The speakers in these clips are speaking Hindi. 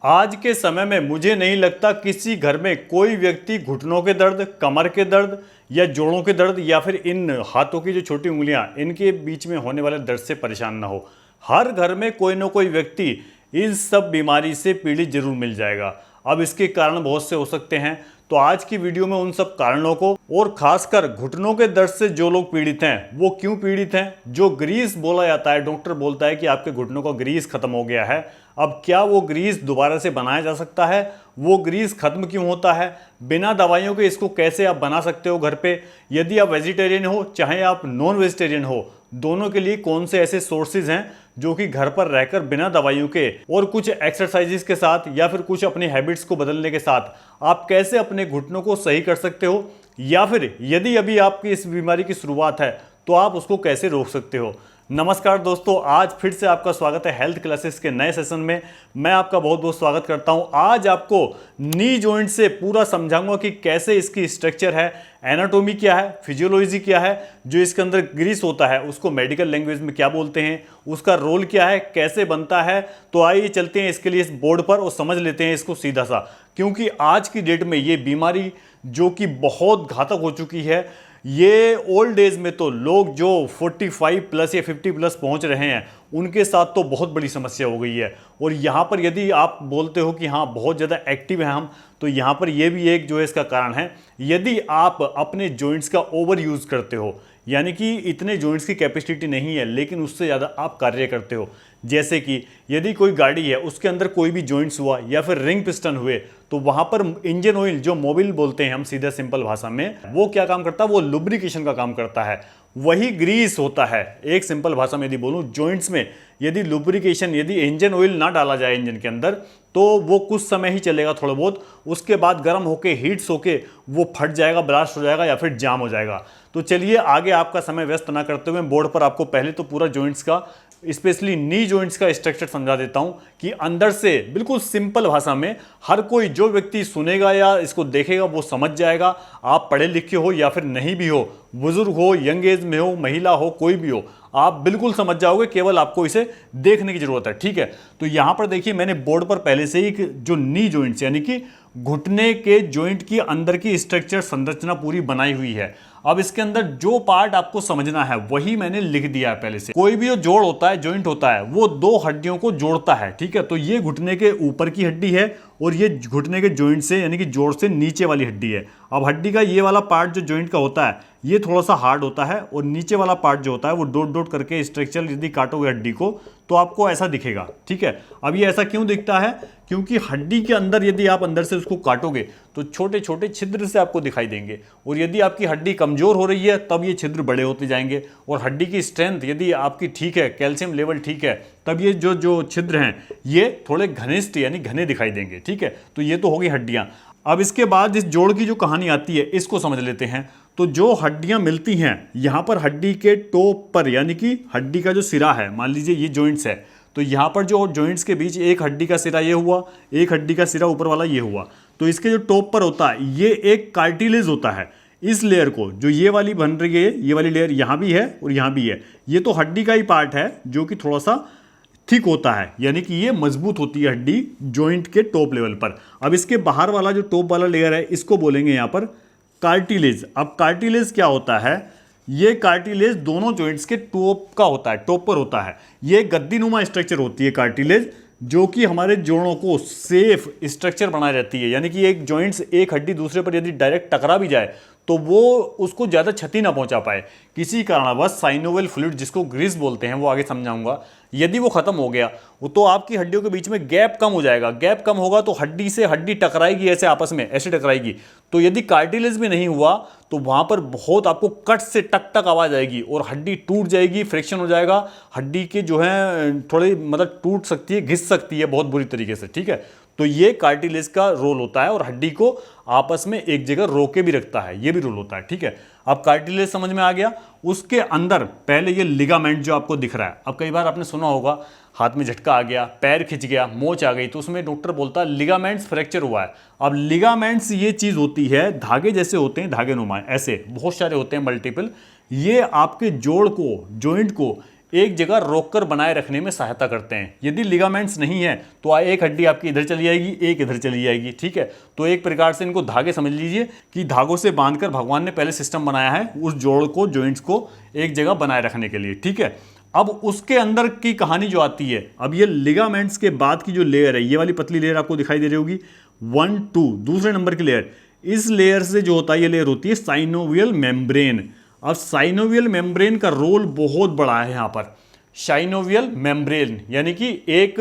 आज के समय में मुझे नहीं लगता किसी घर में कोई व्यक्ति घुटनों के दर्द, कमर के दर्द या जोड़ों के दर्द या फिर इन हाथों की जो छोटी उंगलियां इनके बीच में होने वाले दर्द से परेशान ना हो। हर घर में कोई ना कोई व्यक्ति इन सब बीमारी से पीड़ित जरूर मिल जाएगा। अब इसके कारण बहुत से हो सकते हैं, तो आज की वीडियो में उन सब कारणों को और खासकर घुटनों के दर्द से जो लोग पीड़ित हैं वो क्यों पीड़ित हैं। जो ग्रीस बोला जाता है, डॉक्टर बोलता है कि आपके घुटनों का ग्रीस खत्म हो गया है, अब क्या वो ग्रीस दोबारा से बनाया जा सकता है? वो ग्रीस खत्म क्यों होता है? बिना दवाइयों के इसको कैसे आप बना सकते हो घर पे? यदि आप वेजिटेरियन हो चाहे आप नॉन वेजिटेरियन हो, दोनों के लिए कौन से ऐसे सोर्सेज हैं जो कि घर पर रहकर बिना दवाइयों के और कुछ एक्सरसाइजेस के साथ या फिर कुछ अपनी हैबिट्स को बदलने के साथ आप कैसे अपने घुटनों को सही कर सकते हो, या फिर यदि अभी आपकी इस बीमारी की शुरुआत है तो आप उसको कैसे रोक सकते हो। नमस्कार दोस्तों, आज फिर से आपका स्वागत है हेल्थ क्लासेस के नए सेशन में। मैं आपका बहुत बहुत स्वागत करता हूं। आज आपको नी जॉइंट से पूरा समझाऊंगा कि कैसे इसकी स्ट्रक्चर है, एनाटॉमी क्या है, फिजियोलॉजी क्या है, जो इसके अंदर ग्रीस होता है उसको मेडिकल लैंग्वेज में क्या बोलते हैं, उसका रोल क्या है, कैसे बनता है। तो आइए चलते हैं इसके लिए इस बोर्ड पर और समझ लेते हैं इसको सीधा सा, क्योंकि आज की डेट में ये बीमारी जो कि बहुत घातक हो चुकी है, ये ओल्ड एज में तो लोग जो 45 प्लस या 50 प्लस पहुंच रहे हैं उनके साथ तो बहुत बड़ी समस्या हो गई है। और यहाँ पर यदि आप बोलते हो कि हाँ बहुत ज़्यादा एक्टिव हैं हम, तो यहाँ पर ये भी एक जो है इसका कारण है। यदि आप अपने जॉइंट्स का ओवर यूज़ करते हो, यानी कि इतने जॉइंट्स की कैपेसिटी नहीं है लेकिन उससे ज़्यादा आप कार्य करते हो, जैसे कि यदि कोई गाड़ी है उसके अंदर कोई भी जॉइंट्स हुआ या फिर रिंग पिस्टन हुए, तो वहां पर इंजन ऑयल जो मोबिल बोलते हैं हम सीधे सिंपल भाषा में, वो क्या काम करता है? वो लुब्रिकेशन का काम करता है। वही ग्रीस होता है। एक सिंपल भाषा में यदि बोलूं, जॉइंट्स में यदि लुब्रिकेशन, यदि इंजन ऑयल ना डाला जाए इंजन के अंदर, तो वो कुछ समय ही चलेगा थोड़ा बहुत, उसके बाद गर्म होके हीट्स होके वो फट जाएगा, ब्लास्ट हो जाएगा या फिर जाम हो जाएगा। तो चलिए आगे आपका समय व्यस्त ना करते हुए बोर्ड पर आपको पहले तो पूरा जॉइंट्स का, स्पेशली नी जॉइंट्स का स्ट्रक्चर समझा देता हूं कि अंदर से बिल्कुल सिंपल भाषा में हर कोई जो व्यक्ति सुनेगा या इसको देखेगा वो समझ जाएगा। आप पढ़े लिखे हो या फिर नहीं भी हो, बुजुर्ग हो, यंग एज में हो, महिला हो, कोई भी हो, आप बिल्कुल समझ जाओगे, केवल आपको इसे देखने की जरूरत है। ठीक है, तो यहां पर देखिए मैंने बोर्ड पर पहले से ही जो नी जॉइंट्स यानी कि घुटने के जॉइंट की अंदर की स्ट्रक्चर संरचना पूरी बनाई हुई है। अब इसके अंदर जो पार्ट आपको समझना है वही मैंने लिख दिया है पहले से। कोई भी जो जोड़ होता है, जॉइंट होता है, वो दो हड्डियों को जोड़ता है। ठीक है, तो ये घुटने के ऊपर की हड्डी है और ये घुटने के जॉइंट से यानी कि जोड़ से नीचे वाली हड्डी है। अब हड्डी का ये वाला पार्ट जो जॉइंट का होता है ये थोड़ा सा हार्ड होता है और नीचे वाला पार्ट जो होता है वो डॉट डॉट करके स्ट्रक्चर यदि काटोगे हड्डी को तो आपको ऐसा दिखेगा। ठीक है, अब ये ऐसा क्यों दिखता है? क्योंकि हड्डी के अंदर यदि आप अंदर से उसको काटोगे तो छोटे छोटे छिद्र से आपको दिखाई देंगे, और यदि आपकी हड्डी कमजोर हो रही है तब ये छिद्र बड़े होते जाएंगे। और हड्डी की स्ट्रेंथ यदि आपकी ठीक है, कैल्शियम लेवल ठीक है, तब ये जो जो छिद्र हैं ये थोड़े घनिष्ठ यानी घने दिखाई देंगे। ठीक है, तो ये तो होगी हड्डियां। अब इसके बाद इस जोड़ की जो कहानी आती है इसको समझ लेते हैं। तो जो हड्डियां मिलती हैं यहां पर हड्डी के टॉप पर, यानी कि हड्डी का जो सिरा है, मान लीजिए ये जॉइंट्स है, तो यहां पर जो जॉइंट्स के बीच एक हड्डी का सिरा ये हुआ, एक हड्डी का सिरा ऊपर वाला ये हुआ, तो इसके जो टॉप पर होता है ये एक कार्टिलेज होता है। इस लेयर को, जो ये वाली बन रही है, ये वाली लेयर यहां भी है और यहां भी है, ये तो हड्डी का ही पार्ट है जो कि थोड़ा सा थिक होता है, यानी कि ये मजबूत होती है हड्डी जॉइंट के टॉप लेवल पर। अब इसके बाहर वाला जो टॉप वाला लेयर है इसको बोलेंगे यहां पर कार्टिलेज। अब कार्टिलेज क्या होता है? ये कार्टिलेज दोनों जॉइंट्स के टॉप का होता है, टॉप पर होता है। ये गद्दीनुमा स्ट्रक्चर होती है कार्टिलेज, जो कि हमारे जोड़ों को सेफ स्ट्रक्चर बनाए रहती है। यानी कि एक जॉइंट्स, एक हड्डी दूसरे पर यदि डायरेक्ट टकरा भी जाए तो वो उसको ज़्यादा क्षति ना पहुंचा पाए। किसी कारणवश साइनोवियल फ्लूइड, जिसको ग्रीस बोलते हैं, वो आगे समझाऊंगा, यदि वो खत्म हो गया तो आपकी हड्डियों के बीच में गैप कम हो जाएगा। गैप कम होगा तो हड्डी से हड्डी टकराएगी, ऐसे आपस में ऐसे टकराएगी। तो यदि कार्टिलेज भी नहीं हुआ तो वहां पर बहुत आपको कट से टक टक आवाज आएगी और हड्डी टूट जाएगी, फ्रिक्शन हो जाएगा, हड्डी के जो है थोड़ी मतलब टूट सकती है, घिस सकती है बहुत बुरी तरीके से। ठीक है, तो ये कार्टिलेज का रोल होता है और हड्डी को आपस में एक जगह रोके भी रखता है, ये भी रोल होता है। ठीक है, अब कार्टिलेज समझ में आ गया। उसके अंदर पहले ये लिगामेंट जो आपको दिख रहा है, अब कई बार आपने सुना होगा हाथ में झटका आ गया, पैर खिंच गया, मोच आ गई, तो उसमें डॉक्टर बोलता है लिगामेंट्स फ्रैक्चर हुआ है। अब लिगामेंट्स ये चीज होती है, धागे जैसे होते हैं, धागे नुमा, ऐसे बहुत सारे होते हैं, मल्टीपल। ये आपके जोड़ को, जॉइंट को एक जगह रोककर बनाए रखने में सहायता करते हैं। यदि लिगामेंट्स नहीं है तो एक हड्डी आपकी इधर चली जाएगी, एक इधर चली जाएगी, ठीक है। तो एक प्रकार से इनको धागे समझ लीजिए कि धागों से बांधकर भगवान ने पहले सिस्टम बनाया है उस जोड़ को, जॉइंट्स को एक जगह बनाए रखने के लिए, ठीक है। अब उसके अंदर की कहानी जो आती है, अब ये लिगामेंट्स के बाद की जो लेयर है, ये वाली पतली लेयर आपको दिखाई दे रही होगी 1 2, दूसरे नंबर की लेयर, इस लेयर से जो होता है, ये लेयर होती है साइनोवियल मेम्ब्रेन। अब साइनोवियल मेम्ब्रेन का रोल बहुत बड़ा है यहां पर। साइनोवियल मेम्ब्रेन यानी कि एक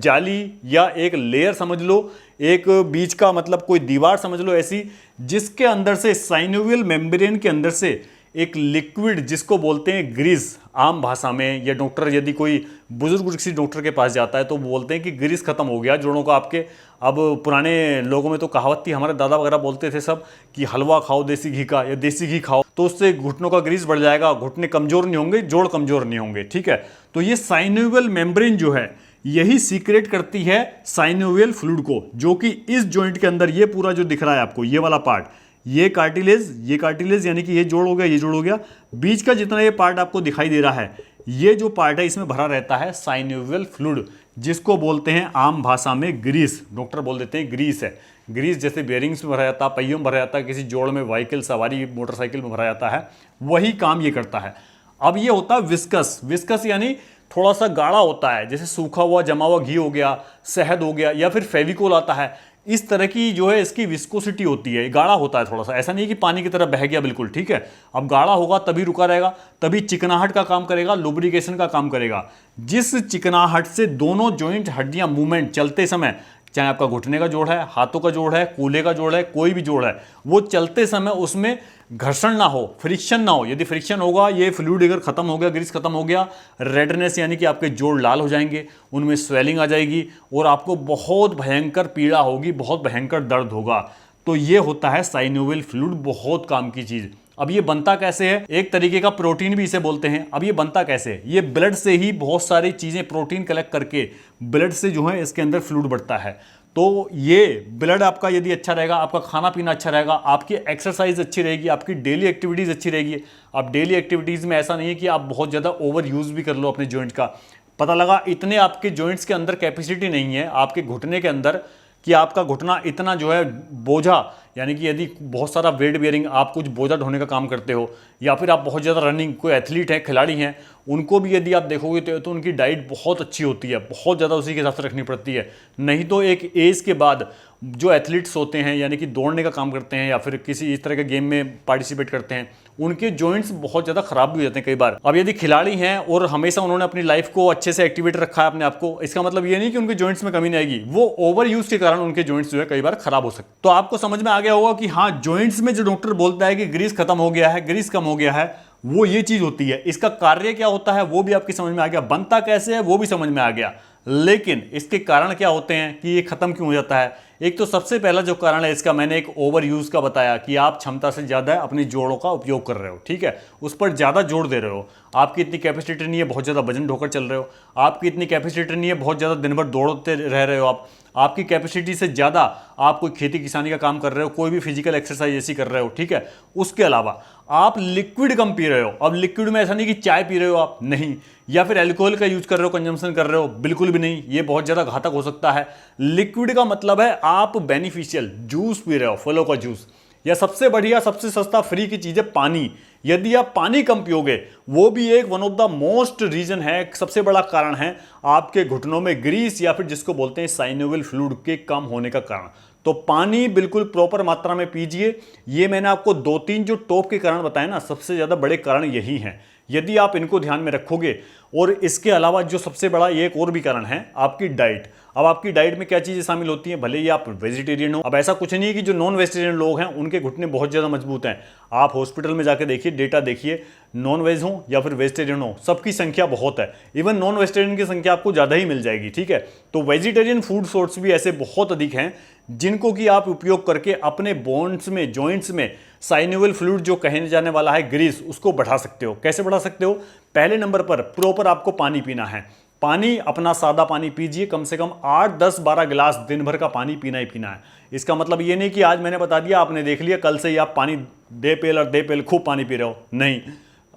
जाली या एक लेयर समझ लो, एक बीच का मतलब कोई दीवार समझ लो ऐसी, जिसके अंदर से, साइनोवियल मेम्ब्रेन के अंदर से एक लिक्विड जिसको बोलते हैं ग्रीस आम भाषा में, या डॉक्टर यदि कोई बुजुर्ग किसी डॉक्टर के पास जाता है तो बोलते हैं कि ग्रीस खत्म हो गया जोड़ों का आपके। अब पुराने लोगों में तो कहावत थी, हमारे दादा वगैरह बोलते थे सब कि हलवा खाओ देसी घी का, या देसी घी खाओ तो उससे घुटनों का ग्रीस बढ़ जाएगा, घुटने कमजोर नहीं होंगे, जोड़ कमजोर नहीं होंगे, ठीक है। तो ये साइनोवियल मेम्ब्रेन जो है यही सीक्रेट करती है साइनोवियल फ्लूइड को, जो कि इस जॉइंट के अंदर ये पूरा जो दिख रहा है आपको, ये वाला पार्ट, ये कार्टिलेज यानी कि ये जोड़ हो गया, ये जोड़ हो गया, बीच का जितना ये पार्ट आपको दिखाई दे रहा है, ये जो पार्ट है इसमें भरा रहता है साइनोवियल फ्लूइड, जिसको बोलते हैं आम भाषा में ग्रीस। डॉक्टर बोल देते हैं ग्रीस है। ग्रीस जैसे बेयरिंग्स में भरा जाता है, पहियों में भरा जाता है, किसी जोड़ में व्हीकल सवारी मोटरसाइकिल में भरा जाता है, वही काम ये करता है। अब ये होता है विस्कस यानी थोड़ा सा गाढ़ा होता है, जैसे सूखा हुआ जमा हुआ घी हो गया, शहद हो गया, या फिर फेविकोल आता है, इस तरह की जो है इसकी विस्कोसिटी होती है, गाढ़ा होता है थोड़ा सा, ऐसा नहीं कि पानी की तरह बह गया बिल्कुल, ठीक है। अब गाढ़ा होगा तभी रुका रहेगा, तभी चिकनाहट का काम करेगा, लुब्रिकेशन का काम करेगा। जिस चिकनाहट से दोनों जॉइंट हड्डियां मूवमेंट चलते समय, चाहे आपका घुटने का जोड़ है, हाथों का जोड़ है, कूल्हे का जोड़ है, कोई भी जोड़ है, वो चलते समय उसमें घर्षण ना हो, फ्रिक्शन ना हो। यदि फ्रिक्शन होगा, ये फ्लूइड अगर खत्म हो गया, ग्रीस खत्म हो गया, रेडनेस यानी कि आपके जोड़ लाल हो जाएंगे, उनमें स्वेलिंग आ जाएगी और आपको बहुत भयंकर पीड़ा होगी, बहुत भयंकर दर्द होगा। तो ये होता है साइनोवियल फ्लूइड, बहुत काम की चीज। अब ये बनता कैसे है? एक तरीके का प्रोटीन भी इसे बोलते हैं। अब ये बनता कैसे है? ये ब्लड से ही बहुत सारी चीजें प्रोटीन कलेक्ट करके ब्लड से जो है इसके अंदर फ्लूइड बढ़ता है। तो ये ब्लड आपका यदि अच्छा रहेगा, आपका खाना पीना अच्छा रहेगा, आपकी एक्सरसाइज अच्छी रहेगी, आपकी डेली एक्टिविटीज अच्छी रहेगी। अब डेली एक्टिविटीज में ऐसा नहीं है कि आप बहुत ज्यादा ओवर यूज भी कर लो अपने जॉइंट का। पता लगा इतने आपके जॉइंट्स के अंदर कैपेसिटी नहीं है आपके घुटने के अंदर कि आपका घुटना इतना जो है बोझा, यानी कि यदि बहुत सारा वेट बेयरिंग, आप कुछ बोझा ढोने का काम करते हो, या फिर आप बहुत ज़्यादा रनिंग, कोई एथलीट है, खिलाड़ी हैं, उनको भी यदि आप देखोगे तो उनकी डाइट बहुत अच्छी होती है, बहुत ज़्यादा उसी के हिसाब से रखनी पड़ती है। नहीं तो एक एज के बाद जो एथलीट्स होते हैं, यानी कि दौड़ने का काम करते हैं या फिर किसी इस तरह के गेम में पार्टिसिपेट करते हैं, उनके जॉइंट्स बहुत ज़्यादा खराब भी हो जाते हैं कई बार। अब यदि खिलाड़ी हैं और हमेशा उन्होंने अपनी लाइफ को अच्छे से एक्टिवेट रखा है अपने आप को, इसका मतलब ये नहीं कि उनके जॉइंट्स में कमी नहीं आएगी, वो ओवर यूज के कारण उनके जॉइंट्स जो है कई बार खराब हो सकते। तो आपको समझ में आ गया होगा कि हाँ, जॉइंट्स में जो डॉक्टर बोलता है कि ग्रीस खत्म हो गया है, ग्रीस कम हो गया है, वो ये चीज होती है। इसका कार्य क्या होता है वो भी आपकी समझ में आ गया, बनता कैसे है वो भी समझ में आ गया, लेकिन इसके कारण क्या होते हैं कि ये खत्म क्यों हो जाता है। एक तो सबसे पहला जो कारण है इसका, मैंने एक ओवर यूज का बताया कि आप क्षमता से ज्यादा अपनी जोड़ों का उपयोग कर रहे हो, ठीक है, उस पर ज्यादा जोड़ दे रहे हो। आपकी इतनी कैपेसिटी नहीं है बहुत ज्यादा वजन ढोकर चल रहे हो, आपकी इतनी कैपेसिटी नहीं है बहुत ज्यादा दिन भर दौड़ते रह रहे हो, आपकी कैपेसिटी से ज़्यादा आप कोई खेती किसानी का काम कर रहे हो, कोई भी फिजिकल एक्सरसाइज ऐसी कर रहे हो, ठीक है। उसके अलावा आप लिक्विड कम पी रहे हो। अब लिक्विड में ऐसा नहीं कि चाय पी रहे हो आप, नहीं, या फिर अल्कोहल का यूज कर रहे हो, कंजम्पशन कर रहे हो, बिल्कुल भी नहीं, ये बहुत ज़्यादा घातक हो सकता है। लिक्विड का मतलब है आप बेनिफिशियल जूस पी रहे हो, फलों का जूस, या सबसे बढ़िया सबसे सस्ता फ्री की चीज़ है पानी। यदि आप पानी कम पियोगे, वो भी एक one of the most reason है, सबसे बड़ा कारण है आपके घुटनों में ग्रीस या फिर जिसको बोलते हैं साइनोवियल फ्लूइड के कम होने का कारण। तो पानी बिल्कुल प्रॉपर मात्रा में पीजिए। ये मैंने आपको 2-3 जो टॉप के कारण बताए ना, सबसे ज्यादा बड़े कारण यही हैं। यदि आप इनको ध्यान में रखोगे, और इसके अलावा जो सबसे बड़ा एक और भी कारण है आपकी डाइट। अब आपकी डाइट में क्या चीजें शामिल होती हैं, भले ही आप वेजिटेरियन हो। अब ऐसा कुछ नहीं है कि जो नॉन वेजिटेरियन लोग हैं उनके घुटने बहुत ज्यादा मजबूत हैं। आप हॉस्पिटल में जाके देखिए, डेटा देखिए, नॉन वेज हो या फिर वेजिटेरियन हो, सबकी संख्या बहुत है। इवन नॉन वेजिटेरियन की संख्या आपको ज्यादा ही मिल जाएगी, ठीक है। तो वेजिटेरियन फूड सोर्स भी ऐसे बहुत अधिक हैं जिनको कि आप उपयोग करके अपने बोन्स में, जॉइंट्स में साइनोवियल फ्लूइड जो कहने जाने वाला है ग्रीस, उसको बढ़ा सकते हो। कैसे बढ़ा सकते हो? पहले नंबर पर प्रॉपर आपको पानी पीना है। पानी अपना सादा पानी पीजिए, कम से कम 8, 10, 12 गिलास दिन भर का पानी पीना ही पीना है। इसका मतलब ये नहीं कि आज मैंने बता दिया आपने देख लिया, कल से ही आप पानी दे पेल और दे पेल खूब पानी पी रहे हो, नहीं।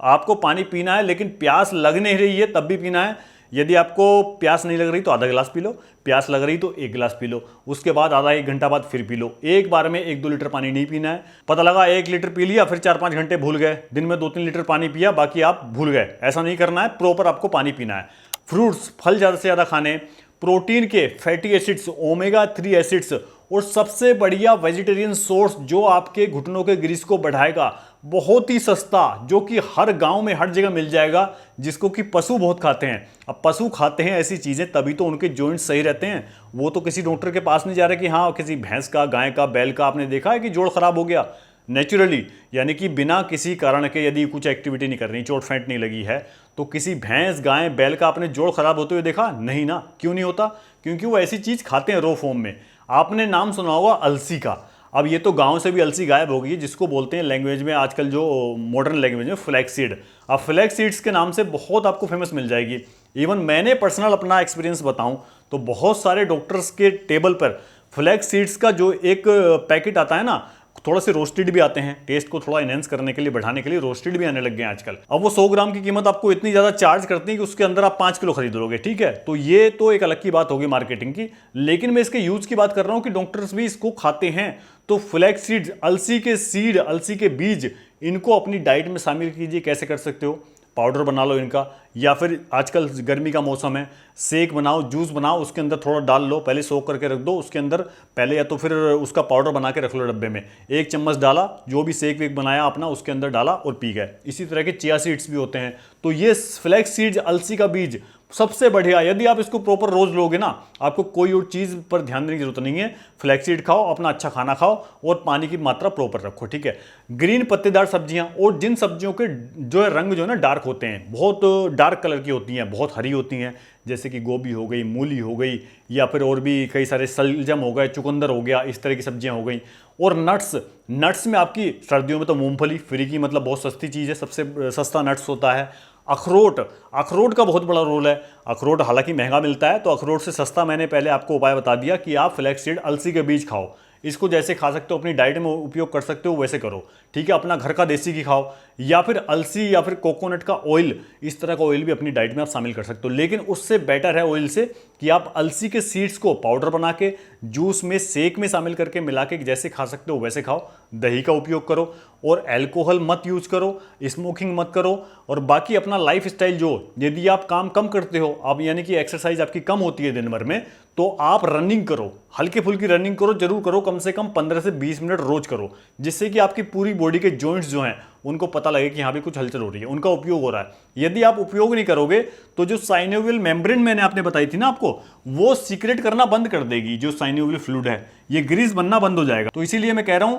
आपको पानी पीना है, लेकिन प्यास लग नहीं रही है तब भी पीना है। यदि आपको प्यास नहीं लग रही तो आधा गिलास पी लो, प्यास लग रही तो 1 गिलास पी लो, उसके बाद आधा 1 घंटा बाद फिर पी लो। एक बार में 1-2 लीटर पानी नहीं पीना है। पता लगा 1 लीटर पी लिया, फिर 4-5 घंटे भूल गए, दिन में 2-3 लीटर पानी पिया, बाकी आप भूल गए, ऐसा नहीं करना है। प्रॉपर आपको पानी पीना है। फ्रूट्स, फल ज़्यादा से ज़्यादा खाने, प्रोटीन के फैटी एसिड्स, ओमेगा 3 एसिड्स, और सबसे बढ़िया वेजिटेरियन सोर्स जो आपके घुटनों के ग्रीस को बढ़ाएगा, बहुत ही सस्ता, जो कि हर गांव में हर जगह मिल जाएगा, जिसको कि पशु बहुत खाते हैं। अब पशु खाते हैं ऐसी चीज़ें तभी तो उनके जॉइंट्स सही रहते हैं। वो तो किसी डॉक्टर के पास नहीं जा रहे कि हाँ किसी भैंस का, गाय का, बैल का आपने देखा है कि जोड़ खराब हो गया नेचुरली, यानी कि बिना किसी कारण के यदि कुछ एक्टिविटी नहीं करनी, चोट फेंट नहीं लगी है, तो किसी भैंस, गाय, बैल का आपने जोड़ खराब होते हुए देखा? नहीं ना। क्यों नहीं होता? क्योंकि वो ऐसी चीज़ खाते हैं रॉ फॉर्म में। आपने नाम सुना होगा अलसी का। अब ये तो गांव से भी अलसी गायब हो गई है, जिसको बोलते हैं लैंग्वेज में आजकल जो मॉडर्न लैंग्वेज में फ्लैक्सीड। अब फ्लैक्सीड्स के नाम से बहुत आपको फेमस मिल जाएगी। इवन मैंने पर्सनल अपना एक्सपीरियंस बताऊं तो बहुत सारे डॉक्टर्स के टेबल पर फ्लैक्सीड्स का जो एक पैकेट आता है ना, थोड़ा से रोस्टेड भी आते हैं, टेस्ट को थोड़ा एनहेंस करने के लिए, बढ़ाने के लिए रोस्टेड भी आने लग गए हैं आजकल। अब वो 100 ग्राम की कीमत आपको इतनी ज्यादा चार्ज करती है कि उसके अंदर आप 5 किलो खरीद लोगे, ठीक है। तो ये तो एक अलग की बात होगी मार्केटिंग की, लेकिन मैं इसके यूज की बात कर रहा हूं कि डॉक्टर्स भी इसको खाते हैं। तो फ्लैक्स सीड्स, अलसी के सीड, अलसी के बीज, इनको अपनी डाइट में शामिल कीजिए। कैसे कर सकते हो? पाउडर बना लो इनका, या फिर आजकल गर्मी का मौसम है, शेक बनाओ, जूस बनाओ, उसके अंदर थोड़ा डाल लो, पहले सोक करके रख दो, उसके अंदर पहले, या तो फिर उसका पाउडर बना के रख लो डब्बे में। 1 चम्मच डाला, जो भी शेक वेक बनाया अपना, उसके अंदर डाला और पी गए। इसी तरह के चिया सीड्स भी होते हैं। तो ये फ्लैक्स सीड्स, अलसी का बीज सबसे बढ़िया। यदि आप इसको प्रॉपर रोज लोगे ना, आपको कोई और चीज पर ध्यान देने की जरूरत नहीं है। फ्लैक्सीड खाओ, अपना अच्छा खाना खाओ और पानी की मात्रा प्रॉपर रखो, ठीक है। ग्रीन पत्तेदार सब्जियां, और जिन सब्जियों के जो है रंग जो है ना डार्क होते हैं, बहुत डार्क कलर की होती हैं, बहुत हरी होती हैं, जैसे कि गोभी हो गई, मूली हो गई, या फिर और भी कई सारे सलजम हो गए, चुकंदर हो गया, इस तरह की सब्जियां हो गई। और नट्स में आपकी सर्दियों में तो मूंगफली फ्री की, मतलब बहुत सस्ती चीज़ है, सबसे सस्ता नट्स होता है। अखरोट का बहुत बड़ा रोल है। अखरोट हालांकि महंगा मिलता है, तो अखरोट से सस्ता मैंने पहले आपको उपाय बता दिया कि आप फ्लैक्सीड, अलसी के बीज खाओ। इसको जैसे खा सकते हो, अपनी डाइट में उपयोग कर सकते हो, वैसे करो, ठीक है। अपना घर का देसी घी खाओ, या फिर अलसी या फिर कोकोनट का ऑयल, इस तरह का ऑयल भी अपनी डाइट में आप शामिल कर सकते हो। लेकिन उससे बेटर है ऑयल से कि आप अलसी के सीड्स को पाउडर बना के जूस में, शेक में शामिल करके मिला के जैसे खा सकते हो वैसे खाओ। दही का उपयोग करो, और अल्कोहल मत यूज करो, स्मोकिंग मत करो। और बाकी अपना लाइफ स्टाइल, जो यदि आप काम कम करते हो, आप यानी कि एक्सरसाइज आपकी कम होती है दिन भर में, तो आप रनिंग करो, हल्की फुल्की रनिंग करो, जरूर करो, कम से कम 15 से 20 मिनट रोज करो, जिससे कि आपकी पूरी बॉडी के जॉइंट्स जो हैं उनको पता लगे कि यहाँ भी कुछ हलचल हो रही है, उनका उपयोग हो रहा है। यदि आप उपयोग नहीं करोगे तो जो साइनोवियल मेम्ब्रेन मैंने आपने बताई थी ना आपको, वो सीक्रेट करना बंद कर देगी। जो साइनोवियल फ्लूइड है, ये ग्रीस बनना बंद हो जाएगा। तो इसीलिए मैं कह रहा हूं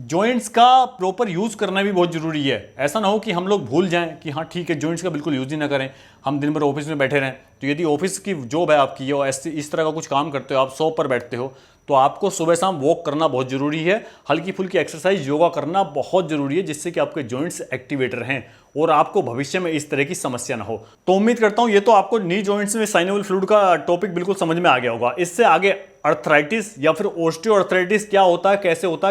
जॉइंट्स का प्रॉपर यूज करना भी बहुत जरूरी है। ऐसा ना हो कि हम लोग भूल जाएं कि हाँ ठीक है, जॉइंट्स का बिल्कुल यूज ही ना करें, हम दिन भर ऑफिस में बैठे रहें। तो यदि ऑफिस की जॉब है आपकी, या इस तरह का कुछ काम करते हो, आप शॉप पर बैठते हो, तो आपको सुबह शाम वॉक करना बहुत जरूरी है, हल्की फुल्की एक्सरसाइज, योगा करना बहुत जरूरी है, जिससे कि आपके जॉइंट्स एक्टिवेटर हैं और आपको भविष्य में इस तरह की समस्या ना हो। तो उम्मीद करता हूं ये तो आपको नी जॉइंट्स में साइनोवियल फ्लूइड का टॉपिक बिल्कुल समझ में आ गया होगा। इससे आगे अर्थराइटिस या फिर ऑस्टियोआर्थराइटिस क्या होता है,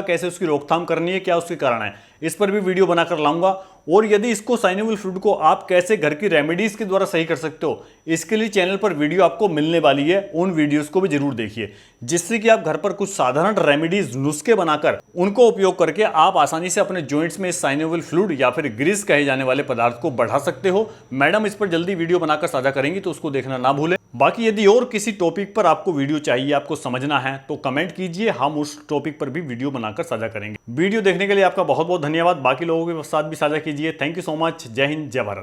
कैसे उसकी रोकथाम करनी है, क्या उसके कारण है, इस पर भी वीडियो बनाकर लाऊंगा। और यदि इसको साइनोवियल फ्लूइड को आप कैसे घर की रेमेडीज के द्वारा सही कर सकते हो, इसके लिए चैनल पर वीडियो आपको मिलने वाली है। उन वीडियोस को भी जरूर देखिए, जिससे कि आप घर पर कुछ साधारण रेमेडीज, नुस्खे बनाकर उनको उपयोग करके आप आसानी से अपने जॉइंट्स में साइनोवियल फ्लूइड या फिर ग्रीस कहे जाने वाले पदार्थ को बढ़ा सकते हो। मैडम इस पर जल्दी वीडियो बनाकर साझा करेंगी, तो उसको देखना ना भूलें। बाकी यदि और किसी टॉपिक पर आपको वीडियो चाहिए, आपको समझना है, तो कमेंट कीजिए, हम उस टॉपिक पर भी वीडियो बनाकर साझा करेंगे। वीडियो देखने के लिए आपका बहुत बहुत धन्यवाद। बाकी लोगों के साथ भी साझा कीजिए। Thank you so much. जय हिंद, जय भारत।